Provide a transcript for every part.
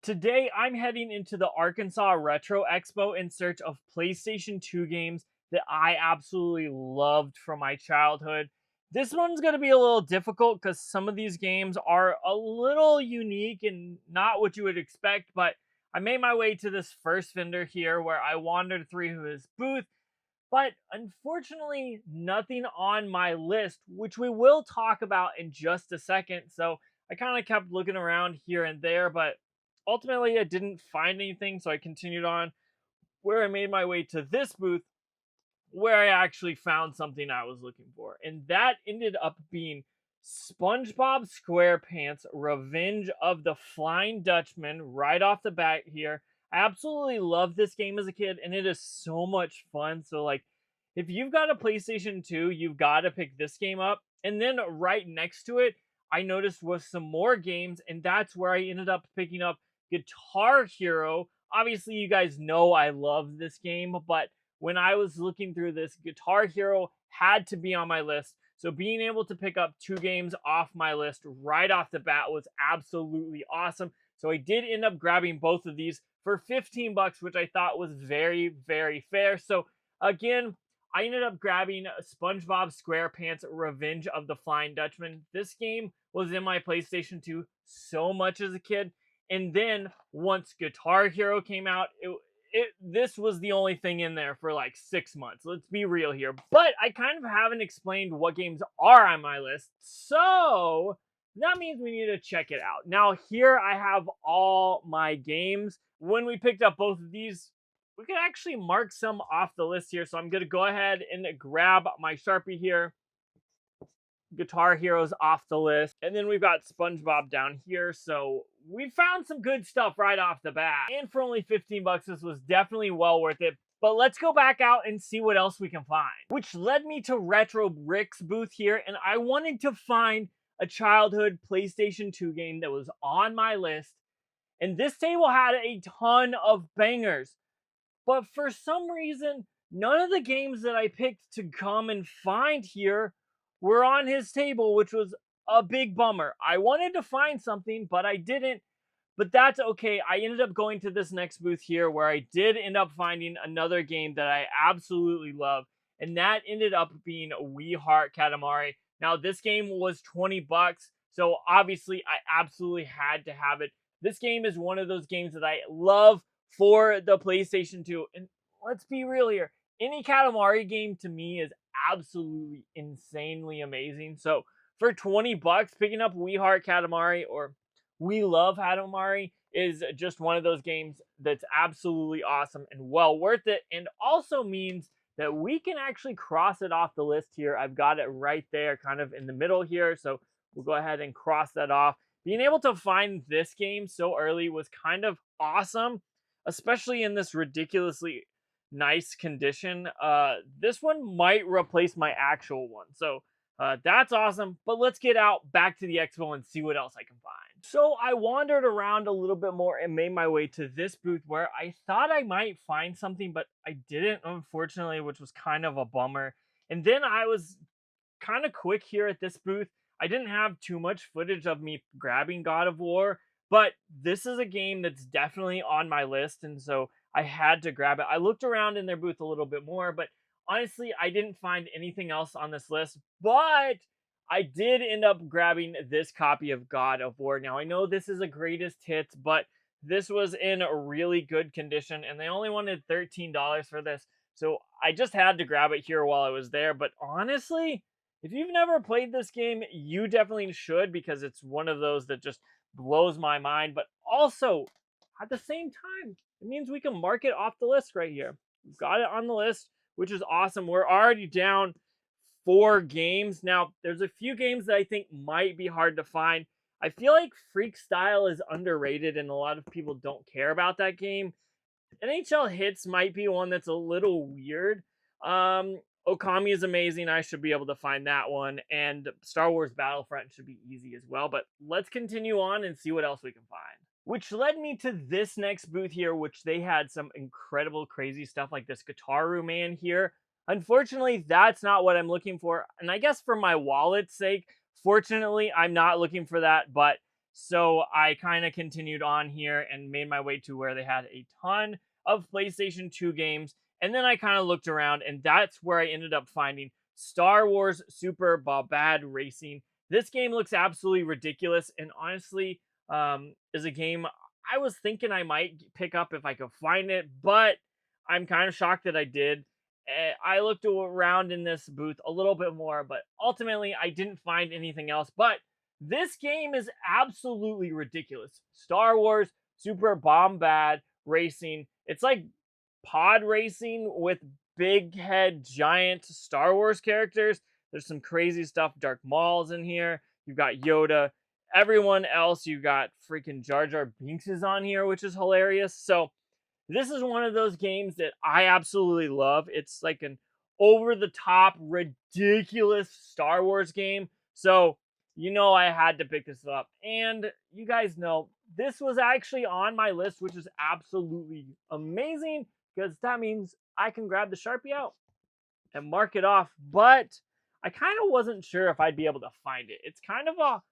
Today, I'm heading into the Arkansas Retro Expo in search of PlayStation 2 games that I absolutely loved from my childhood. This one's going to be a little difficult because some of these games are a little unique and not what you would expect, but I made my way to this first vendor here where I wandered through his booth, but unfortunately, nothing on my list, which we will talk about in just a second. So I kind of kept looking around here and there, but ultimately I didn't find anything. So I continued on where I made my way to this booth where I actually found something I was looking for. And that ended up being SpongeBob SquarePants Revenge of the Flying Dutchman right off the bat here. I absolutely loved this game as a kid and it is so much fun. So like if you've got a PlayStation 2, you've got to pick this game up. And then right next to it, I noticed was some more games and that's where I ended up picking up Guitar Hero. Obviously, you guys know I love this game, but when I was looking through this, Guitar Hero had to be on my list. So being able to pick up two games off my list right off the bat was absolutely awesome. So I did end up grabbing both of these for 15 bucks, which I thought was very, very fair. So again, I ended up grabbing SpongeBob SquarePants Revenge of the Flying Dutchman. This game was in my PlayStation 2 so much as a kid. And then once Guitar Hero came out, this was the only thing in there for like 6 months. Let's be real here. But I kind of haven't explained what games are on my list. So that means we need to check it out. Now, here I have all my games. When we picked up both of these, we could actually mark some off the list here. So I'm going to go ahead and grab my Sharpie here. Guitar Hero's off the list. And then we've got SpongeBob down here. So we found some good stuff right off the bat. And for only 15 bucks, this was definitely well worth it. But let's go back out and see what else we can find. Which led me to Retro Rick's booth here. And I wanted to find a childhood PlayStation 2 game that was on my list. And this table had a ton of bangers. But for some reason, none of the games that I picked to come and find here were on his table, which was a big bummer. I wanted to find something, but I didn't. But that's okay. I ended up going to this next booth here where I did end up finding another game that I absolutely love. And that ended up being We Heart Katamari. Now, this game was 20 bucks. So obviously, I absolutely had to have it. This game is one of those games that I love for the PlayStation 2. And let's be real here. Any Katamari game to me is absolutely insanely amazing. So for 20 bucks, picking up We Heart Katamari or We Love Katamari is just one of those games that's absolutely awesome and well worth it. And also means that we can actually cross it off the list here. I've got it right there kind of in the middle here. So we'll go ahead and cross that off. Being able to find this game so early was kind of awesome, especially in this ridiculously nice condition. This one might replace my actual one. So that's awesome. But let's get out back to the expo and see what else I can find. So I wandered around a little bit more and made my way to this booth where I thought I might find something, but I didn't, unfortunately, which was kind of a bummer. And then I was kind of quick here at this booth. I didn't have too much footage of me grabbing God of War, but this is a game that's definitely on my list, and so I had to grab it. I looked around in their booth a little bit more, but honestly, I didn't find anything else on this list, but I did end up grabbing this copy of God of War. Now, I know this is a greatest hits, but this was in a really good condition, and they only wanted $13 for this, so I just had to grab it here while I was there. But honestly, if you've never played this game, you definitely should because it's one of those that just blows my mind. But also, at the same time, it means we can mark it off the list right here. We've got it on the list, which is awesome. We're already down 4 games. Now, there's a few games that I think might be hard to find. I feel like Freak Style is underrated and a lot of people don't care about that game. NHL Hits might be one that's a little weird. Okami is amazing. I should be able to find that one. And Star Wars Battlefront should be easy as well. But let's continue on and see what else we can find. Which led me to this next booth here, which they had some incredible, crazy stuff like this Guitar Man here. Unfortunately, that's not what I'm looking for. And I guess for my wallet's sake, fortunately, I'm not looking for that. But So I kind of continued on here and made my way to where they had a ton of PlayStation 2 games. And then I kind of looked around, and that's where I ended up finding Star Wars Super Bombad Racing. This game looks absolutely ridiculous, and honestly, is a game I was thinking I might pick up if I could find it, but I'm kind of shocked that I did. I looked around in this booth a little bit more, but ultimately I didn't find anything else. But this game is absolutely ridiculous. Star Wars Super Bombad Racing. It's like pod racing with big head giant Star Wars characters. There's some crazy stuff. Dark Maul's in here. You've got Yoda. Everyone else, you got freaking Jar Jar Binks is on here, which is hilarious. So this is one of those games that I absolutely love. It's like an over the top, ridiculous Star Wars game. So, I had to pick this up. And you guys know, this was actually on my list, which is absolutely amazing because that means I can grab the Sharpie out and mark it off. But I kind of wasn't sure if I'd be able to find it. It's kind of a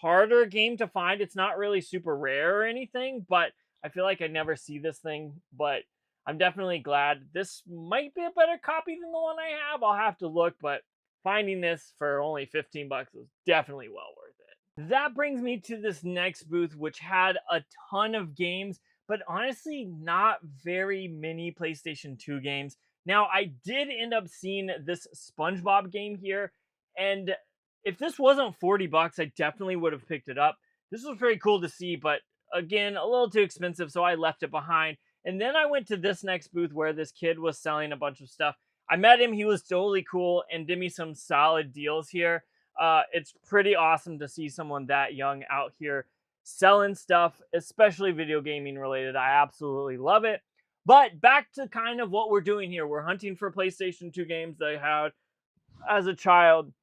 harder game to find. It's not really super rare or anything, but I feel like I never see this thing. But I'm definitely glad. This might be a better copy than the one I have. I'll have to look, but finding this for only 15 bucks was definitely well worth it. That brings me to this next booth, which had a ton of games, but honestly, not very many PlayStation 2 games. Now, I did end up seeing this SpongeBob game here, and if this wasn't 40 bucks, I definitely would have picked it up. This was pretty cool to see, but again, a little too expensive, so I left it behind. And then I went to this next booth where this kid was selling a bunch of stuff. I met him, he was totally cool and did me some solid deals here. It's pretty awesome to see someone that young out here selling stuff, especially video gaming related. I absolutely love it. But back to kind of what we're doing here. We're hunting for PlayStation 2 games that I had as a child,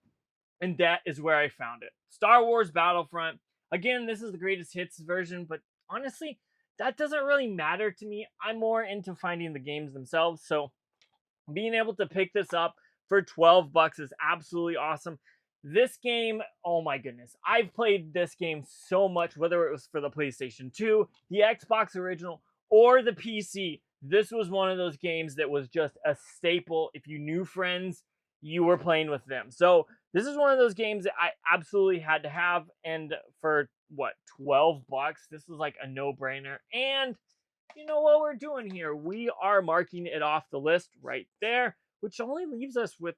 and that is where I found it. Star Wars Battlefront. Again, this is the greatest hits version, but honestly, that doesn't really matter to me. I'm more into finding the games themselves, so being able to pick this up for 12 bucks is absolutely awesome. This game, oh my goodness, I've played this game so much, whether it was for the PlayStation 2, the Xbox original, or the PC. This was one of those games that was just a staple. If you knew friends, you were playing with them. So this is one of those games that I absolutely had to have, and for what, 12 bucks, this is like a no-brainer. And you know what we're doing here? We are marking it off the list right there, which only leaves us with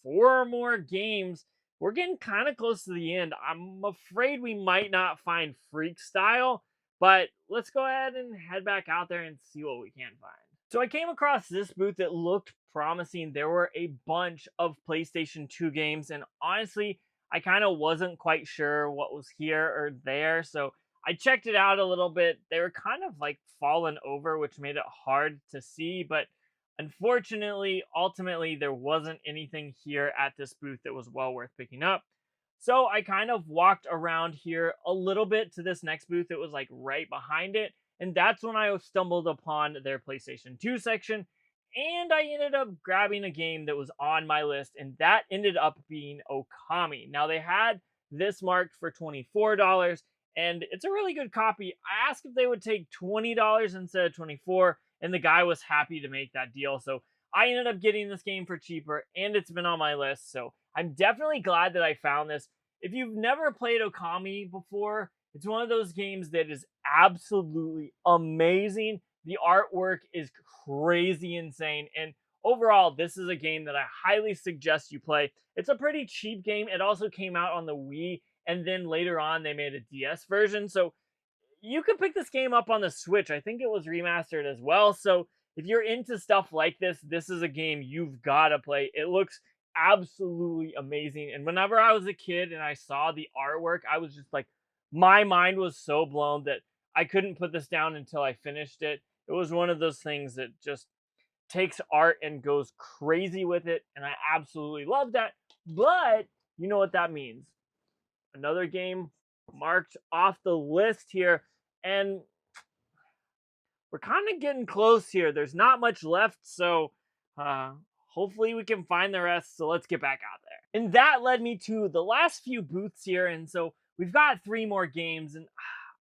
4 more games. We're getting kind of close to the end. I'm afraid we might not find Freak Style, but let's go ahead and head back out there and see what we can find. So I came across this booth that looked promising. There were a bunch of PlayStation 2 games, and honestly, I kind of wasn't quite sure what was here or there, so I checked it out a little bit. They were kind of like fallen over, which made it hard to see, but unfortunately, ultimately, there wasn't anything here at this booth that was well worth picking up. So I kind of walked around here a little bit to this next booth that was like right behind it, and that's when I stumbled upon their PlayStation 2 section, and I ended up grabbing a game that was on my list, and that ended up being Okami. Now, they had this marked for $24, and it's a really good copy. I asked if they would take $20 instead of $24, and the guy was happy to make that deal. So I ended up getting this game for cheaper, and it's been on my list. So I'm definitely glad that I found this. If you've never played Okami before, it's one of those games that is absolutely amazing. The artwork is crazy insane, and overall, this is a game that I highly suggest you play. It's a pretty cheap game. It also came out on the Wii, and then later on, they made a DS version. So you could pick this game up on the Switch. I think it was remastered as well. So if you're into stuff like this is a game you've got to play. It looks absolutely amazing. And whenever I was a kid and I saw the artwork, I was just like, my mind was so blown that I couldn't put this down until I finished it. It was one of those things that just takes art and goes crazy with it. And I absolutely love that. But you know what that means. Another game marked off the list here, and we're kind of getting close here. There's not much left, so hopefully we can find the rest. So let's get back out there. And that led me to the last few booths here, and so we've got 3 more games, and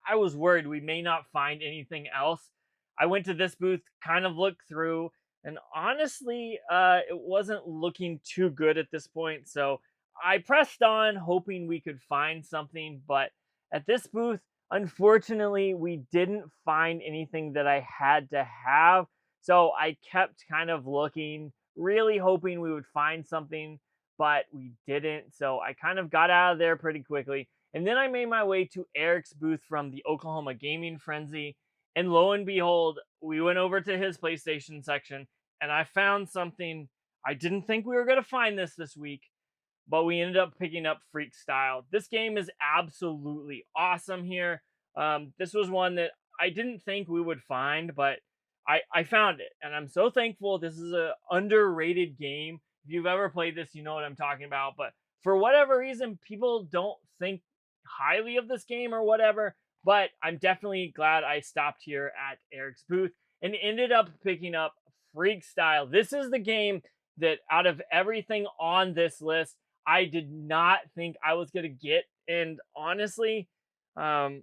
I was worried we may not find anything else. I went to this booth, kind of looked through, and honestly, it wasn't looking too good at this point. So I pressed on, hoping we could find something. But at this booth, unfortunately, we didn't find anything that I had to have. So I kept kind of looking, really hoping we would find something, but we didn't. So I kind of got out of there pretty quickly. And then I made my way to Eric's booth from the Oklahoma Gaming Frenzy. And lo and behold, we went over to his PlayStation section and I found something. I didn't think we were going to find this week, but we ended up picking up Freak Style. This game is absolutely awesome here. This was one that I didn't think we would find, but I found it, and I'm so thankful. This is a underrated game. If you've ever played this, you know what I'm talking about. But for whatever reason, people don't think highly of this game or whatever. But I'm definitely glad I stopped here at Eric's booth and ended up picking up Freak Style. This is the game that out of everything on this list, I did not think I was going to get. And honestly, um,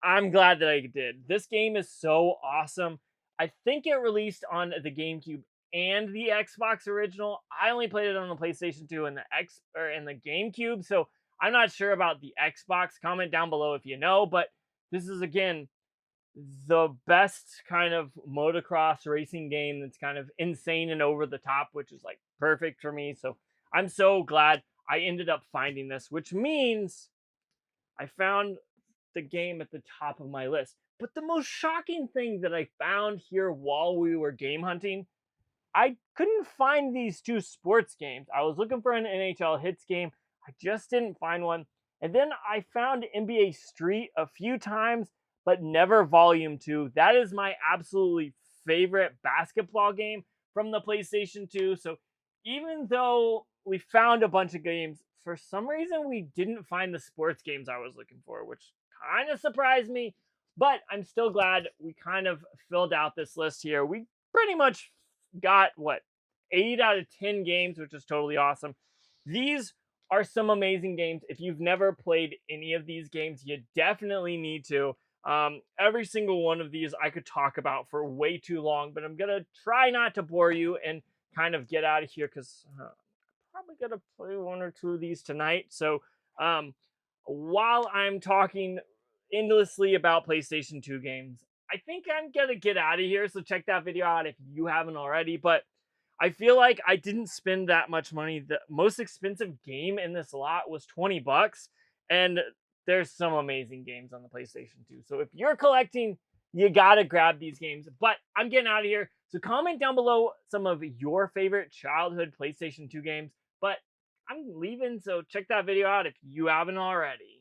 I'm glad that I did. This game is so awesome. I think it released on the GameCube and the Xbox original. I only played it on the PlayStation 2 and the GameCube, so I'm not sure about the Xbox. Comment down below if you know, but this is again the best kind of motocross racing game that's kind of insane and over the top, which is like perfect for me. So I'm so glad I ended up finding this, which means I found the game at the top of my list. But the most shocking thing that I found here while we were game hunting, I couldn't find these two sports games. I was looking for an NHL Hits game. I just didn't find one. And then I found NBA Street a few times, but never Volume 2. That is my absolutely favorite basketball game from the PlayStation 2. So even though we found a bunch of games, for some reason we didn't find the sports games I was looking for, which kind of surprised me. But I'm still glad we kind of filled out this list here. We pretty much got what, 8 out of 10 games, which is totally awesome. These are some amazing games. If you've never played any of these games, you definitely need to. Every single one of these I could talk about for way too long, but I'm gonna try not to bore you and kind of get out of here because I'm probably gonna play 1 or 2 of these tonight. So while I'm talking endlessly about PlayStation 2 games, I think I'm gonna get out of here. So check that video out if you haven't already. But I feel like I didn't spend that much money. The most expensive game in this lot was 20 bucks. And there's some amazing games on the PlayStation 2. So if you're collecting, you gotta grab these games. But I'm getting out of here. So comment down below some of your favorite childhood PlayStation 2 games. But I'm leaving, so check that video out if you haven't already.